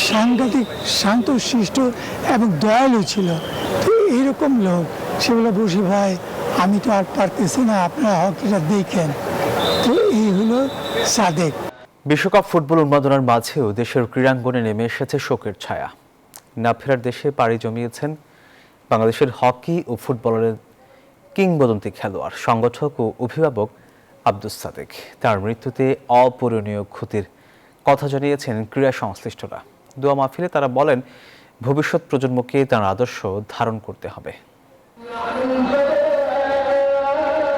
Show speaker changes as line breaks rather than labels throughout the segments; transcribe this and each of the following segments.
সাংঘাতিক শান্তশিষ্ট এবং দয়ালু ছিল। তো এইরকম লোক সেগুলো বসে ভাই আমি তো আর পারতেছি না, আপনারা হকিটা দেখেন। তো এই হলো সাদেক।
বিশ্বকাপ ফুটবল উন্মাদনার মাঝেও দেশের ক্রীড়াঙ্গনে নেমে এসেছে শোকের ছায়া। না ফেরার দেশে পাড়ি জমিয়েছেন বাংলাদেশের হকি ও ফুটবলের কিংবদন্তি খেলোয়াড়, সংগঠক ও অভিভাবক আব্দুস সাদেক। তার মৃত্যুতে অপূরণীয় ক্ষতির কথা জানিয়েছেন ক্রীড়া সংশ্লিষ্টরা। দোয়া মাহফিলে তারা বলেন, ভবিষ্যৎ প্রজন্মকে তার আদর্শ ধারণ করতে হবে।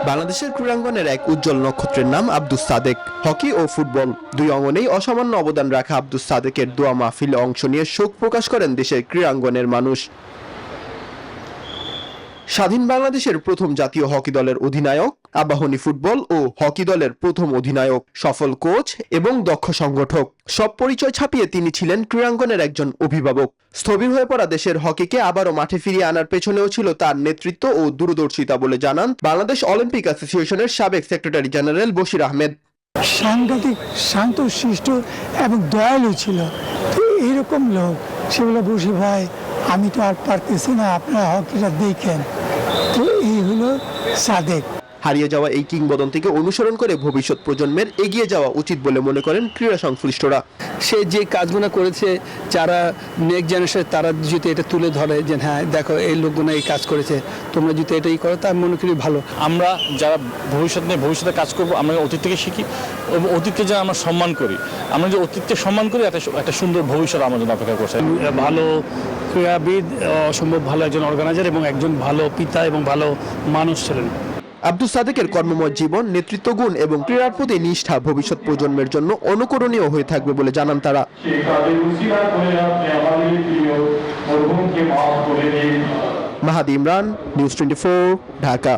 বাংলাদেশের ক্রীড়াঙ্গনের এক উজ্জ্বল নক্ষত্রের নাম আব্দুস সাদেক। হকি ও ফুটবল দুই অঙ্গনেই অসামান্য অবদান রাখা আব্দুস সাদেকের দোয়া মাহফিলে অংশ নিয়ে শোক প্রকাশ করেন দেশের ক্রীড়াঙ্গনের মানুষ। স্বাধীন বাংলাদেশের প্রথম জাতীয় হকি দলের অধিনায়ক, আবাহনী ফুটবল ও হকি দলের প্রথম অধিনায়ক, সফল কোচ এবং দক্ষ সংগঠক, সব পরিচয় ছাপিয়ে তিনি ছিলেন ক্রীড়াঙ্গনের একজন অভিভাবক। স্থবির হয়ে পড়া দেশের হকিকে আবারও মাঠে ফিরিয়ে আনার পেছনেও ছিল তার নেতৃত্ব ও দূরদর্শিতা বলে জানান বাংলাদেশ অলিম্পিক অ্যাসোসিয়েশনের সাবেক সেক্রেটারি জেনারেল বশির আহমেদ।
সাংঘাতিক শান্তশিষ্ট এবং দয়ালু ছিল। তো এইরকম লোক সেগুলো বসে ভাই আমি তো আর পারতেছি না, আপনারা হকিটা দেখেন। তো এই হলো সাদেক।
হারিয়ে যাওয়া এই কিংবদন্তিকে অনুসরণ করে ভবিষ্যৎ প্রজন্মের এগিয়ে যাওয়া উচিত বলে মনে করেন ক্রীড়া সংশ্লিষ্টরা।
সে যে কাজগুলো করেছে, যারা নেক্সট জেনারেশন তারা যদি এটা তুলে ধরে যে হ্যাঁ দেখো এই লোকগুলো এই কাজ করেছে, তোমরা যদি এটাই করো তা মনে করি ভালো।
আমরা যারা ভবিষ্যতে কাজ করব, আমরা অতীত থেকে শিখি এবং অতীতকে যেন আমরা সম্মান করি। আমরা যে অতীতকে সম্মান করি, একটা সুন্দর ভবিষ্যৎ আমার জন্য অপেক্ষা করছে।
ভালো ক্রীড়াবিদ, অসম্ভব ভালো একজন অর্গানাইজার এবং একজন ভালো পিতা এবং ভালো মানুষ ছিলেন।
আব্দুস সাদেকের কর্মময় জীবন, নেতৃত্ব গুণ এবং ক্রীড়ার প্রতি নিষ্ঠা ভবিষ্যৎ প্রজন্মের জন্য অনুকরণীয় হয়ে থাকবে বলে জানান তারা। মাহাদি ইমরান, নিউজ 24, ঢাকা।